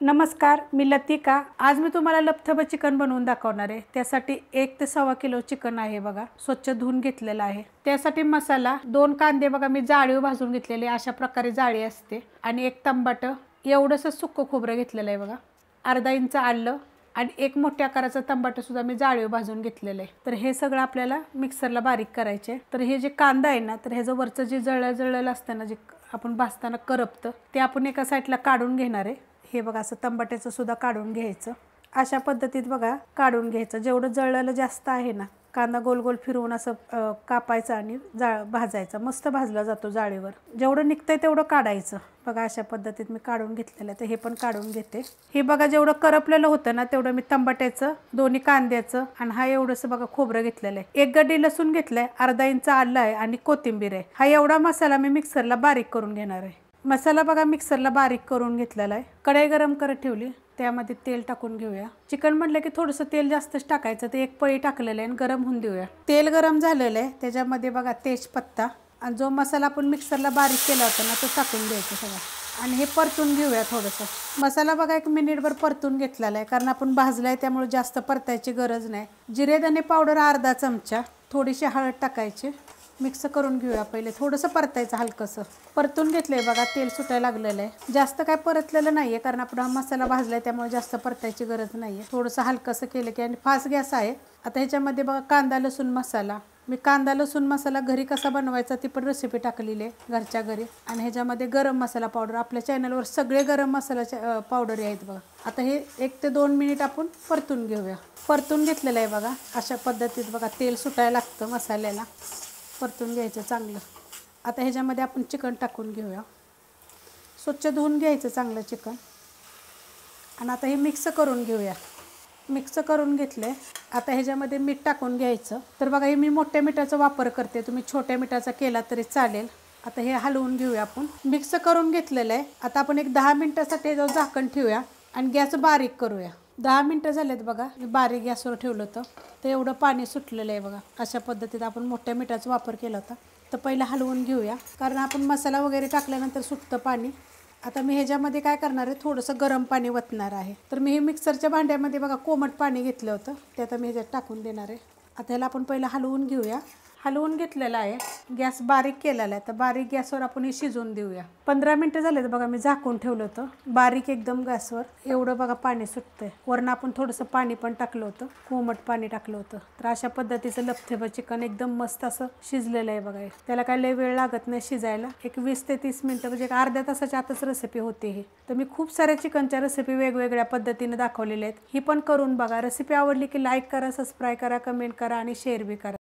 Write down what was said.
नमस्कार, मी लतिका। आज मी तुम्हाला लपथबं चिकन बनवून दाखवणार आहे। त्यासाठी 1 ते 1.25 किलो चिकन आहे बघा, स्वच्छ धुवून घेतलेला आहे। त्यासाठी मसाला 2 कांदे बघा मी जाळीवर भाजून घेतलेले, अशा प्रकारे जाळी असते, आणि 1 टमाटर एवढंसं सुक्क खोबरं घेतलेलं आहे बघा, अर्धा इंच आलं आणि 1 मोठ्या आकाराचं टमाटर सुद्धा मी जाळीवर भाजून घेतलेलं आहे। तर हे सगळं आपल्याला मिक्सरला बारीक करायचे। तर हे जे कांदा आहे ना, तर ह्याचं वरचं जे जळलेलं असतं ना, जे आपण भाजताना करपतं, ते आपण एका साईडला काढून घेणार आहे। हे बघा असं टमाट्याचं सुद्धा काढून घ्यायचं, अशा पद्धतीत बघा काढून घ्यायचं। जेवढं जळलेलं जास्त आहे ना, कांदा गोल गोल फिरवून असं कापायचं आणि भाजायचं, मस्त भाजला जातो जाळीवर। जेवढं निघतंय तेवढं काढायचं बघा, अशा पद्धतीत मी काढून घेतलेलं आहे। तर हे पण काढून घेते। हे बघा जेवढं करपलेलं होतं ना, तेवढं मी टमाट्याचं, दोन्ही कांद्याचं आणि हा एवढंसं बघा खोबरं घेतलेलं आहे। 1 गड्डी लसूण घेतलाय, अर्धा इंच आलं आहे आणि कोथिंबीर आहे। हा एवढा मसाला मी मिक्सरला बारीक करून घेणार आहे। मसाला बघा मिक्सरला बारीक करून घेतलेला आहे। कढई गरम करत ठेवली, त्यामध्ये तेल टाकून घेऊया। चिकन म्हटलं की थोडंसं तेल जास्तच टाकायचं, ते 1 पळी टाकलेलं आहे आणि गरम होऊन देऊया। तेल गरम झालेलं आहे, त्याच्यामध्ये बघा तेजपत्ता आणि जो मसाला आपण मिक्सरला बारीक केला होता ना, तो टाकून द्यायचा सगळा आणि हे परतून घेऊया थोडंसं। मसाला बघा 1 मिनिटभर परतून घेतलेला आहे, कारण आपण भाजलाय त्यामुळे जास्त परतायची गरज नाही। जिरे धने पावडर अर्धा चमचा, थोडीशी हळद टाकायची, मिक्स करून घेऊया। पहिले थोडंसं परतायचं, हलकंसं परतून घेतलंय बघा, तेल सुटायला लागलेलं आहे। जास्त काय परतलेलं नाहीये, कारण आपण हा मसाला भाजलाय त्यामुळे जास्त परतायची गरज नाहीये। थोडंसं हलकंसं केलं की, आणि फास्ट गॅस आहे। आता ह्याच्यामध्ये बघा कांदा लसूण मसाला, मी कांदा लसूण मसाला घरी कसा बनवायचा ती पण रेसिपी टाकलेली आहे घरच्या घरी। आणि ह्याच्यामध्ये गरम मसाला पावडर, आपल्या चॅनलवर सगळे गरम मसाल्याचे पावडर आहेत बघा। आता हे 1 ते 2 मिनिट आपण परतून घेऊया। परतून घेतलेलं आहे बघा, अशा पद्धतीत बघा तेल सुटायला लागतं मसाल्याला, परतून घ्यायचं चांगलं। आता ह्याच्यामध्ये आपण चिकन टाकून घेऊया, स्वच्छ धुवून घ्यायचं चांगलं चिकन, आणि आता हे मिक्स करून घेऊया। मिक्स करून घेतले, आता ह्याच्यामध्ये मीठ टाकून घ्यायचं। तर बघा हे मी मोठ्या मिठाचा वापर करते, तुम्ही छोट्या मिठाचा केला तरी चालेल। आता हे हलवून घेऊया, आपण मिक्स करून घेतलेलं आहे। आता आपण 10 मिनिटासाठी झाकण ठेवूया आणि गॅस बारीक करूया। 10 मिनिटं झालेत बघा, मी बारीक गॅसवर ठेवलं होतं, तर एवढं पाणी सुटलेलं आहे बघा। अशा पद्धतीत आपण मोठ्या मिठाचा वापर केला होता। तर पहिलं हलवून घेऊया, कारण आपण मसाला वगैरे टाकल्यानंतर सुटतं पाणी। आता मी ह्याच्यामध्ये काय करणार आहे, थोडंसं गरम पाणी वतणार आहे। तर मी हे मिक्सरच्या भांड्यामध्ये बघा कोमट पाणी घेतलं होतं, ते आता मी ह्याच्यात टाकून देणार आहे। आता ह्याला आपण पहिलं हलवून घेऊया। हलवून घेतलेला आहे, गॅस बारीक केलेला आहे। तर बारीक गॅसवर आपण हे शिजवून देऊया। 15 मिनिटं झाले बघा, मी झाकून ठेवलं होतं बारीक एकदम गॅसवर। एवढं बघा पाणी सुटतंय, वरनं आपण थोडंसं पाणी पण टाकलं होतं, कोमट पाणी टाकलं होतं। तर अशा पद्धतीचं लपथबं चिकन एकदम मस्त असं शिजलेलं आहे बघा। त्याला काय लय वेळ लागत नाही शिजायला, 20 ते 30 मिनिटं, म्हणजे अर्ध्या तासाच्या आतच रेसिपी होते ही। तर मी खूप साऱ्या चिकनच्या रेसिपी वेगवेगळ्या पद्धतीने दाखवलेल्या आहेत, ही पण करून बघा। रेसिपी आवडली की लाईक करा, सबस्क्राईब करा, कमेंट करा आणि शेअर बी करा।